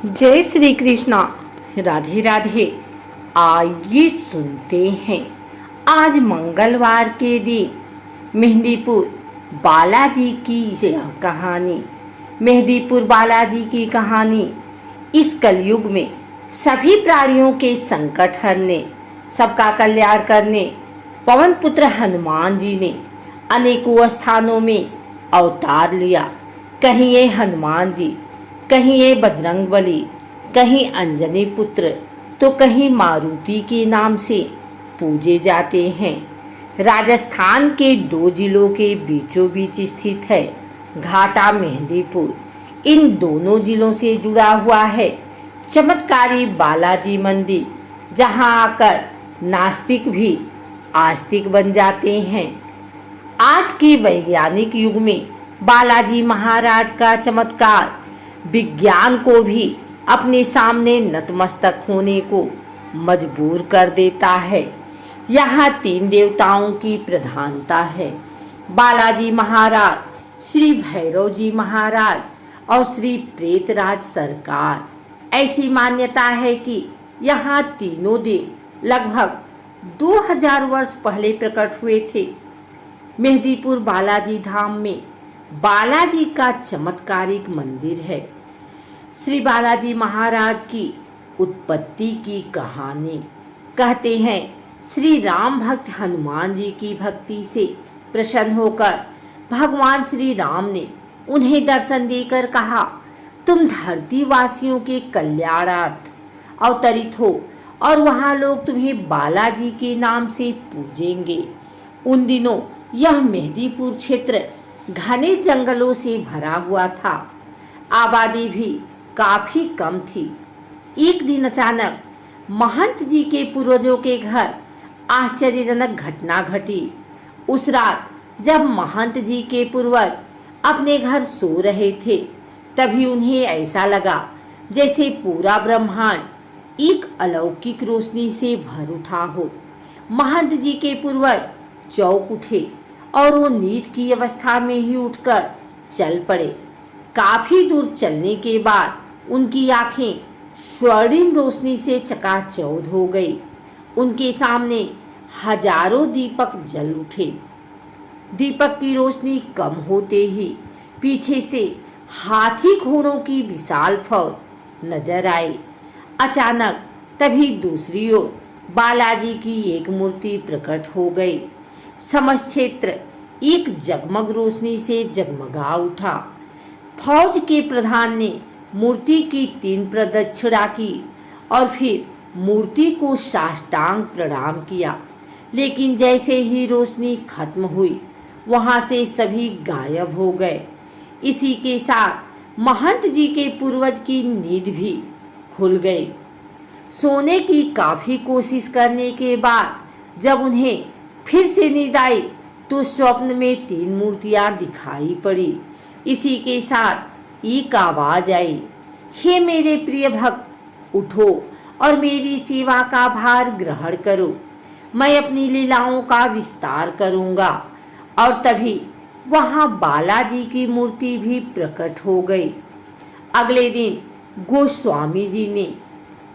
जय श्री कृष्णा। राधे राधे। आइए सुनते हैं आज मंगलवार के दिन मेहंदीपुर बालाजी की यह कहानी। मेहंदीपुर बालाजी की कहानी इस कलयुग में सभी प्राणियों के संकट हरने, सबका कल्याण करने पवन पुत्र हनुमान जी ने अनेकों स्थानों में अवतार लिया। कहीं ये हनुमान जी, कहीं ये बजरंग बली, कहीं अंजनी पुत्र, तो कहीं मारुति के नाम से पूजे जाते हैं। राजस्थान के दो जिलों के बीचों बीच स्थित है घाटा मेहंदीपुर। इन दोनों जिलों से जुड़ा हुआ है चमत्कारी बालाजी मंदिर, जहां आकर नास्तिक भी आस्तिक बन जाते हैं। आज के वैज्ञानिक युग में बालाजी महाराज का चमत्कार विज्ञान को भी अपने सामने नतमस्तक होने को मजबूर कर देता है। यहाँ 3 देवताओं की प्रधानता है। बालाजी महाराज, श्री भैरव जी महाराज और श्री प्रेतराज सरकार। ऐसी मान्यता है कि यहाँ तीनों देव लगभग 2000 वर्ष पहले प्रकट हुए थे। मेहंदीपुर बालाजी धाम में बालाजी का चमत्कारिक मंदिर है। श्री बालाजी महाराज की उत्पत्ति की कहानी कहते हैं, श्री राम भक्त हनुमान जी की भक्ति से प्रसन्न होकर भगवान श्री राम ने उन्हें दर्शन देकर कहा, तुम धरती वासियों के कल्याणार्थ अवतरित हो और वहाँ लोग तुम्हें बालाजी के नाम से पूजेंगे। उन दिनों यह मेहंदीपुर क्षेत्र घने जंगलों से भरा हुआ था। आबादी भी काफी कम थी। एक दिन अचानक महंत जी के पूर्वजों के घर आश्चर्यजनक घटना घटी। उस रात जब महंत जी के पूर्वज अपने घर सो रहे थे, तभी उन्हें ऐसा लगा जैसे पूरा ब्रह्मांड एक अलौकिक रोशनी से भर उठा हो। महंत जी के पूर्वज चौंक उठे और वो नींद की अवस्था में ही उठकर चल पड़े। काफी दूर चलने के बाद उनकी आंखें स्वर्णिम रोशनी से चकाचौंध हो गई। उनके सामने हजारों दीपक जल उठे। दीपक की रोशनी कम होते ही पीछे से हाथी घोड़ों की विशाल फौज नजर आई। अचानक तभी दूसरी ओर बालाजी की एक मूर्ति प्रकट हो गई। समस्त क्षेत्र एक जगमग रोशनी से जगमगा उठा। फौज के प्रधान ने मूर्ति की 3 प्रदक्षिणा की और फिर मूर्ति को साष्टांग प्रणाम किया। लेकिन जैसे ही रोशनी खत्म हुई, वहां से सभी गायब हो गए। इसी के साथ महंत जी के पूर्वज की नींद भी खुल गई। सोने की काफी कोशिश करने के बाद जब उन्हें फिर से नींद आई, तो स्वप्न में 3 मूर्तियां दिखाई पड़ी। इसी के साथ एक आवाज आई, हे मेरे प्रिय भक्त, उठो और मेरी सेवा का भार ग्रहण करो। मैं अपनी लीलाओं का विस्तार करूंगा। और तभी वहां बालाजी की मूर्ति भी प्रकट हो गई। अगले दिन गोस्वामी जी ने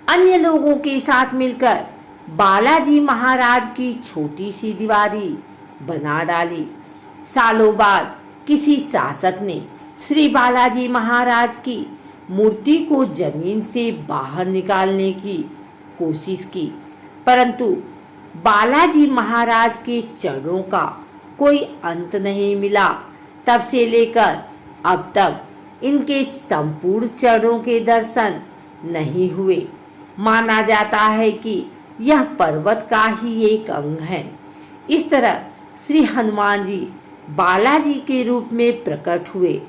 अन्य लोगों के साथ मिलकर बालाजी महाराज की छोटी सी दीवारी बना डाली। सालों बाद किसी शासक ने श्री बालाजी महाराज की मूर्ति को जमीन से बाहर निकालने की कोशिश की, परंतु बालाजी महाराज के चरणों का कोई अंत नहीं मिला। तब से लेकर अब तक इनके संपूर्ण चरणों के दर्शन नहीं हुए। माना जाता है कि यह पर्वत का ही एक अंग है। इस तरह श्री हनुमान जी बालाजी के रूप में प्रकट हुए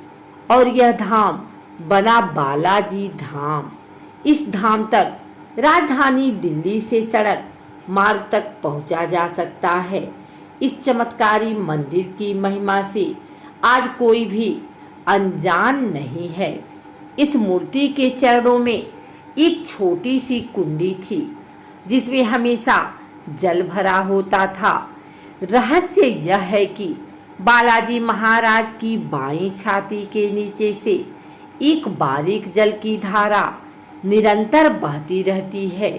और यह धाम बना बालाजी धाम। इस धाम तक राजधानी दिल्ली से सड़क मार्ग तक पहुंचा जा सकता है। इस चमत्कारी मंदिर की महिमा से आज कोई भी अनजान नहीं है। इस मूर्ति के चरणों में एक छोटी सी कुंडी थी, जिसमें हमेशा जल भरा होता था। रहस्य यह है कि बालाजी महाराज की बाईं छाती के नीचे से एक बारीक जल की धारा निरंतर बहती रहती है,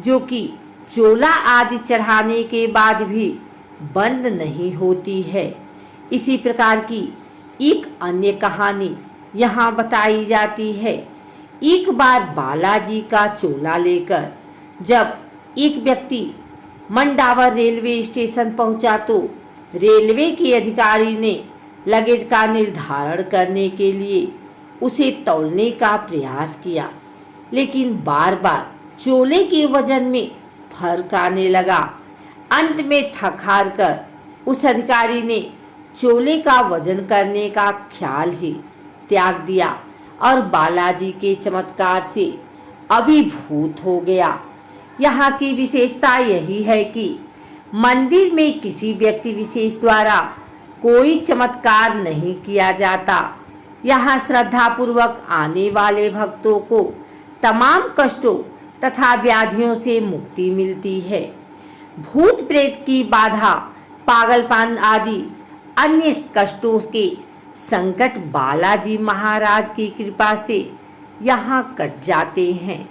जो कि चोला आदि चढ़ाने के बाद भी बंद नहीं होती है। इसी प्रकार की एक अन्य कहानी यहाँ बताई जाती है। एक बार बालाजी का चोला लेकर जब एक व्यक्ति मंडावर रेलवे स्टेशन पहुंचा तो रेलवे के अधिकारी ने लगेज का निर्धारण करने के लिए उसे तौलने का प्रयास किया, लेकिन बार बार चोले के वजन में फर्क आने लगा। अंत में थक हार कर उस अधिकारी ने चोले का वजन करने का ख्याल ही त्याग दिया और बालाजी के चमत्कार से अभिभूत हो गया। यहाँ की विशेषता यही है कि मंदिर में किसी व्यक्ति विशेष द्वारा कोई चमत्कार नहीं किया जाता। यहाँ श्रद्धापूर्वक आने वाले भक्तों को तमाम कष्टों तथा व्याधियों से मुक्ति मिलती है। भूत प्रेत की बाधा, पागलपन आदि अन्य कष्टों के संकट बालाजी महाराज की कृपा से यहाँ कट जाते हैं।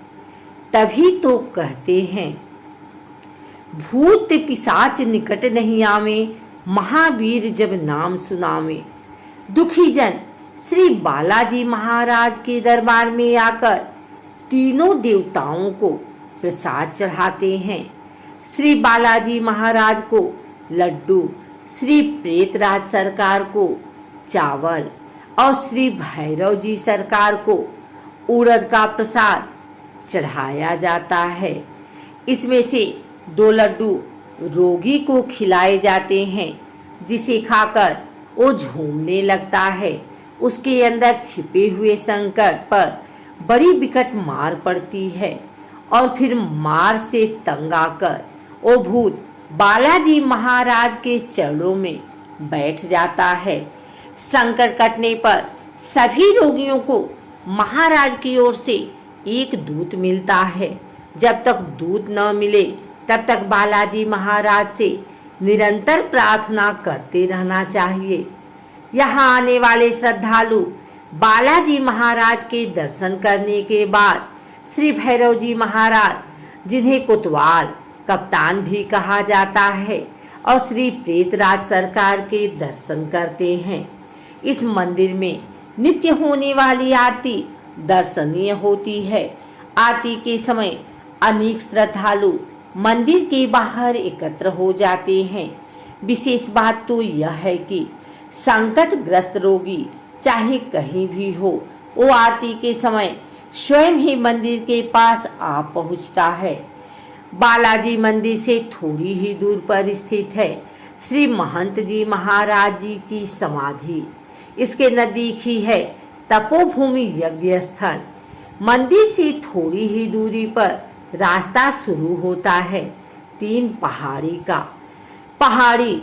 तभी तो कहते हैं, भूत पिशाच निकट नहीं आवे, महावीर जब नाम सुनावे। दुखी जन श्री बालाजी महाराज के दरबार में आकर तीनों देवताओं को प्रसाद चढ़ाते हैं। श्री बालाजी महाराज को लड्डू, श्री प्रेतराज सरकार को चावल और श्री भैरव जी सरकार को उड़द का प्रसाद चढ़ाया जाता है। इसमें से 2 लड्डू रोगी को खिलाए जाते हैं, जिसे खाकर वो झूमने लगता है। उसके अंदर छिपे हुए संकट पर बड़ी विकट मार पड़ती है और फिर मार से तंग आकर वो भूत बालाजी महाराज के चरणों में बैठ जाता है। संकट कटने पर सभी रोगियों को महाराज की ओर से एक दूत मिलता है। जब तक दूत न मिले तब तक बालाजी महाराज से निरंतर प्रार्थना करते रहना चाहिए। यहाँ आने वाले श्रद्धालु बालाजी महाराज के दर्शन करने के बाद श्री भैरव जी महाराज, जिन्हें कोतवाल कप्तान भी कहा जाता है, और श्री प्रेतराज सरकार के दर्शन करते हैं। इस मंदिर में नित्य होने वाली आरती दर्शनीय होती है। आरती के समय अनेक श्रद्धालु मंदिर के बाहर एकत्र हो जाते हैं। विशेष बात तो यह है कि संकटग्रस्त रोगी चाहे कहीं भी हो, वो आरती के समय स्वयं ही मंदिर के पास आ पहुंचता है। बालाजी मंदिर से थोड़ी ही दूर पर स्थित है श्री महंत जी महाराज जी की समाधि। इसके नजदीक ही है तपोभूमि यज्ञ स्थल। मंदिर से थोड़ी ही दूरी पर रास्ता शुरू होता है 3 पहाड़ी का। पहाड़ी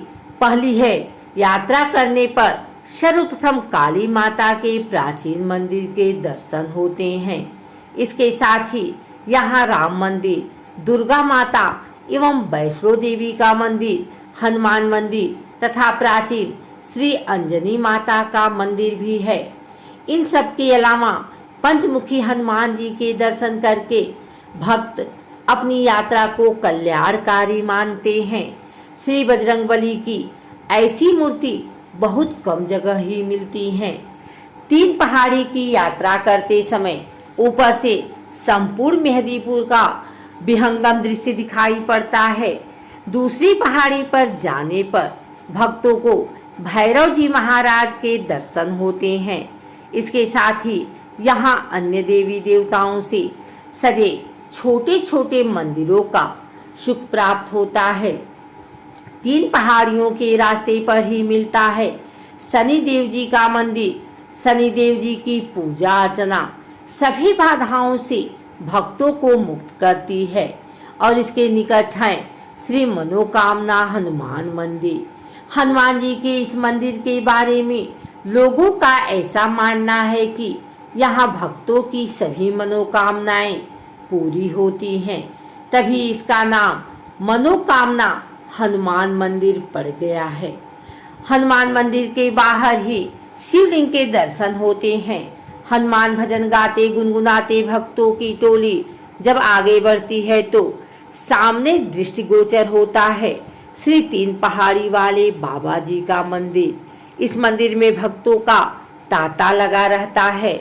पहली है। यात्रा करने पर सर्वप्रथम काली माता के प्राचीन मंदिर के दर्शन होते हैं। इसके साथ ही यहाँ राम मंदिर, दुर्गा माता एवं वैष्णो देवी का मंदिर, हनुमान मंदिर तथा प्राचीन श्री अंजनी माता का मंदिर भी है। इन सब के अलावा पंचमुखी हनुमान जी के दर्शन करके भक्त अपनी यात्रा को कल्याणकारी मानते हैं। श्री बजरंगबली की ऐसी मूर्ति बहुत कम जगह ही मिलती हैं। 3 पहाड़ी की यात्रा करते समय ऊपर से संपूर्ण मेहदीपुर का विहंगम दृश्य दिखाई पड़ता है। दूसरी पहाड़ी पर जाने पर भक्तों को भैरव जी महाराज के दर्शन होते हैं। इसके साथ ही यहाँ अन्य देवी देवताओं से सजे छोटे छोटे मंदिरों का सुख प्राप्त होता है। 3 पहाड़ियों के रास्ते पर ही मिलता है शनि देव जी का मंदिर। शनि देव जी की पूजा अर्चना सभी बाधाओं से भक्तों को मुक्त करती है और इसके निकट है श्री मनोकामना हनुमान मंदिर। हनुमान जी के इस मंदिर के बारे में लोगों का ऐसा मानना है कि यहाँ भक्तों की सभी मनोकामनाएं पूरी होती हैं, तभी इसका नाम मनोकामना हनुमान मंदिर पड़ गया है। हनुमान मंदिर के बाहर ही शिवलिंग के दर्शन होते हैं। हनुमान भजन गाते गुनगुनाते भक्तों की टोली जब आगे बढ़ती है तो सामने दृष्टिगोचर होता है श्री तीन पहाड़ी वाले बाबा जी का मंदिर। इस मंदिर में भक्तों का तांता लगा रहता है।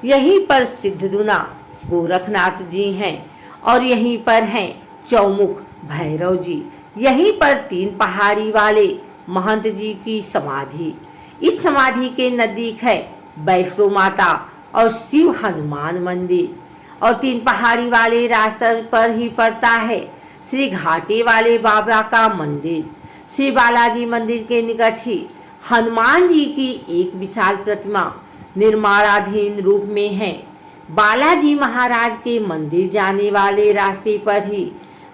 यहीं पर सिद्धदुना गोरखनाथ जी हैं और यहीं पर हैं चौमुख भैरव जी। यहीं पर तीन पहाड़ी वाले महंत जी की समाधि। इस समाधि के नजदीक है वैष्णो माता और शिव हनुमान मंदिर। और तीन पहाड़ी वाले रास्ते पर ही पड़ता है श्री घाटे वाले बाबा का मंदिर। श्री बालाजी मंदिर के निकट ही हनुमान जी की एक विशाल प्रतिमा निर्माणाधीन रूप में है। बालाजी महाराज के मंदिर जाने वाले रास्ते पर ही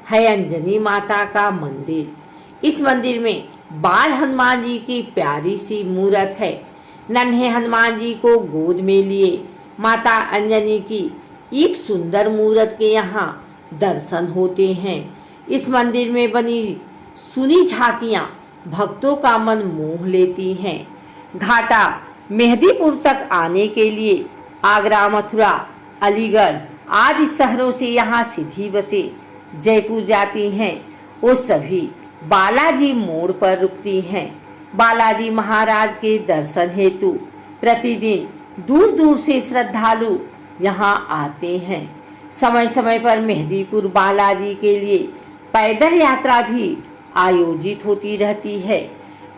है अंजनी माता का मंदिर। इस मंदिर में बाल हनुमान जी की प्यारी सी मूर्त है। नन्हे हनुमान जी को गोद में लिए माता अंजनी की एक सुंदर मूर्त के यहाँ दर्शन होते हैं। इस मंदिर में बनी सुनी झांकियाँ भक्तों का मन मोह लेती हैं। घाटा मेहदीपुर तक आने के लिए आगरा, मथुरा, अलीगढ़ आदि शहरों से यहाँ सीधी बसें जयपुर जाती हैं। वो सभी बालाजी मोड़ पर रुकती हैं। बालाजी महाराज के दर्शन हेतु प्रतिदिन दूर दूर से श्रद्धालु यहाँ आते हैं। समय समय पर मेहदीपुर बालाजी के लिए पैदल यात्रा भी आयोजित होती रहती है।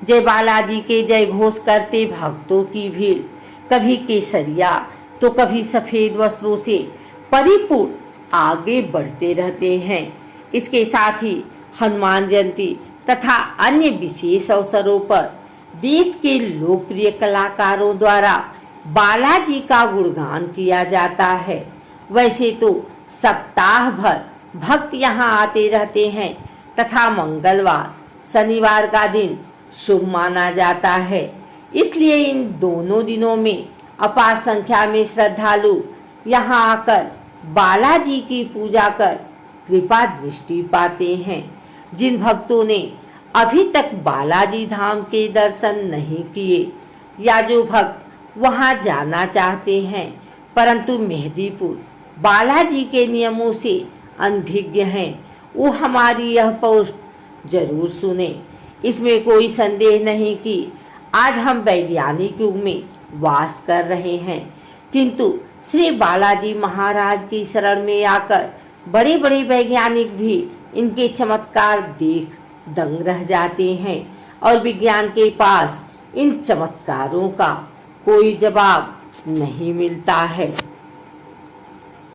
जय बालाजी के जय घोष करते भक्तों की भीड़ कभी केसरिया तो कभी सफेद वस्त्रों से परिपूर्ण आगे बढ़ते रहते हैं। इसके साथ ही हनुमान जयंती तथा अन्य विशेष अवसरों पर देश के लोकप्रिय कलाकारों द्वारा बालाजी का गुणगान किया जाता है। वैसे तो सप्ताह भर भक्त यहाँ आते रहते हैं तथा मंगलवार शनिवार का दिन शुभ माना जाता है। इसलिए इन दोनों दिनों में अपार संख्या में श्रद्धालु यहाँ आकर बालाजी की पूजा कर कृपा दृष्टि पाते हैं। जिन भक्तों ने अभी तक बालाजी धाम के दर्शन नहीं किए या जो भक्त वहां जाना चाहते हैं परंतु मेहदीपुर बालाजी के नियमों से अनभिज्ञ हैं, वो हमारी यह पोस्ट जरूर सुने। इसमें कोई संदेह नहीं कि आज हम वैज्ञानिक युग में वास कर रहे हैं, किंतु श्री बालाजी महाराज की शरण में आकर बड़े बड़े वैज्ञानिक भी इनके चमत्कार देख दंग रह जाते हैं और विज्ञान के पास इन चमत्कारों का कोई जवाब नहीं मिलता है।